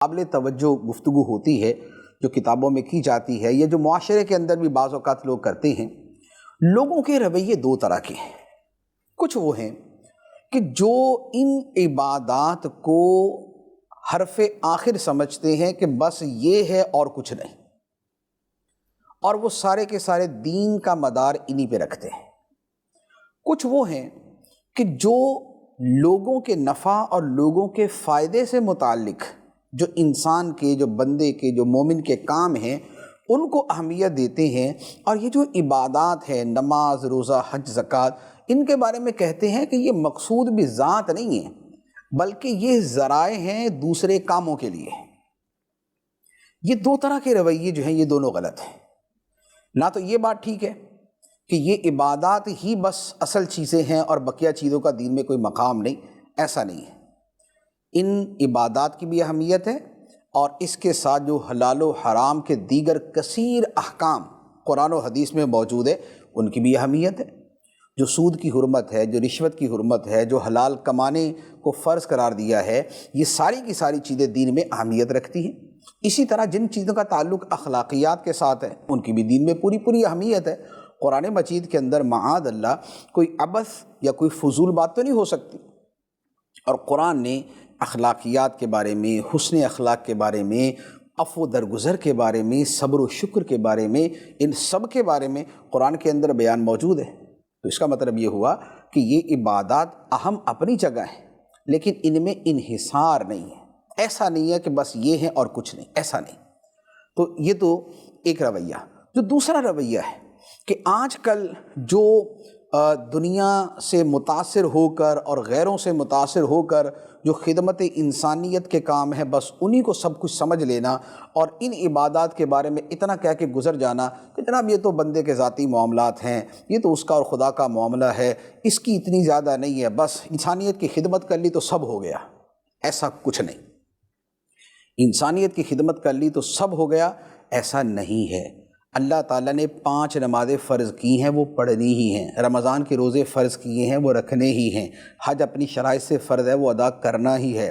قابل توجہ گفتگو ہوتی ہے جو کتابوں میں کی جاتی ہے یا جو معاشرے کے اندر بھی بعض اوقات لوگ کرتے ہیں، لوگوں کے رویے دو طرح کے ہیں۔ کچھ وہ ہیں کہ جو ان عبادات کو حرف آخر سمجھتے ہیں کہ بس یہ ہے اور کچھ نہیں، اور وہ سارے کے سارے دین کا مدار انہی پہ رکھتے ہیں۔ کچھ وہ ہیں کہ جو لوگوں کے نفع اور لوگوں کے فائدے سے متعلق جو انسان کے، جو بندے کے، جو مومن کے کام ہیں ان کو اہمیت دیتے ہیں، اور یہ جو عبادات ہے، نماز، روزہ، حج، زکوٰۃ، ان کے بارے میں کہتے ہیں کہ یہ مقصود بھی ذات نہیں ہے بلکہ یہ ذرائع ہیں دوسرے کاموں کے لیے۔ یہ دو طرح کے رویے جو ہیں یہ دونوں غلط ہیں۔ نہ تو یہ بات ٹھیک ہے کہ یہ عبادات ہی بس اصل چیزیں ہیں اور بقیہ چیزوں کا دین میں کوئی مقام نہیں، ایسا نہیں ہے۔ ان عبادات کی بھی اہمیت ہے، اور اس کے ساتھ جو حلال و حرام کے دیگر کثیر احکام قرآن و حدیث میں موجود ہے ان کی بھی اہمیت ہے۔ جو سود کی حرمت ہے، جو رشوت کی حرمت ہے، جو حلال کمانے کو فرض قرار دیا ہے، یہ ساری کی ساری چیزیں دین میں اہمیت رکھتی ہیں۔ اسی طرح جن چیزوں کا تعلق اخلاقیات کے ساتھ ہے ان کی بھی دین میں پوری پوری اہمیت ہے۔ قرآن مجید کے اندر معاذ اللہ کوئی عبث یا کوئی فضول بات تو نہیں ہو سکتی، اور قرآن نے اخلاقیات کے بارے میں، حسن اخلاق کے بارے میں، عفو درگزر کے بارے میں، صبر و شکر کے بارے میں، ان سب کے بارے میں قرآن کے اندر بیان موجود ہے۔ تو اس کا مطلب یہ ہوا کہ یہ عبادات اہم اپنی جگہ ہیں لیکن ان میں انحصار نہیں ہے۔ ایسا نہیں ہے کہ بس یہ ہے اور کچھ نہیں، ایسا نہیں۔ تو یہ تو ایک رویہ۔ جو دوسرا رویہ ہے کہ آج کل جو دنیا سے متاثر ہو کر اور غیروں سے متاثر ہو کر جو خدمت انسانیت کے کام ہے، بس انہی کو سب کچھ سمجھ لینا اور ان عبادات کے بارے میں اتنا کہہ کے گزر جانا کہ جناب یہ تو بندے کے ذاتی معاملات ہیں، یہ تو اس کا اور خدا کا معاملہ ہے، اس کی اتنی زیادہ نہیں ہے، بس انسانیت کی خدمت کر لی تو سب ہو گیا۔ ایسا کچھ نہیں۔ انسانیت کی خدمت کر لی تو سب ہو گیا، ایسا نہیں ہے۔ اللہ تعالیٰ نے 5 نمازیں فرض کی ہیں، وہ پڑھنی ہی ہیں۔ رمضان کے روزے فرض کیے ہیں، وہ رکھنے ہی ہیں۔ حج اپنی شرائط سے فرض ہے، وہ ادا کرنا ہی ہے۔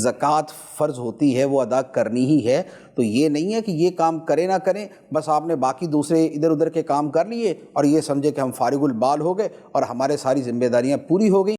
زکوٰۃ فرض ہوتی ہے، وہ ادا کرنی ہی ہے۔ تو یہ نہیں ہے کہ یہ کام کریں نہ کریں، بس آپ نے باقی دوسرے ادھر ادھر کے کام کر لیے اور یہ سمجھے کہ ہم فارغ البال ہو گئے اور ہمارے ساری ذمہ داریاں پوری ہو گئیں۔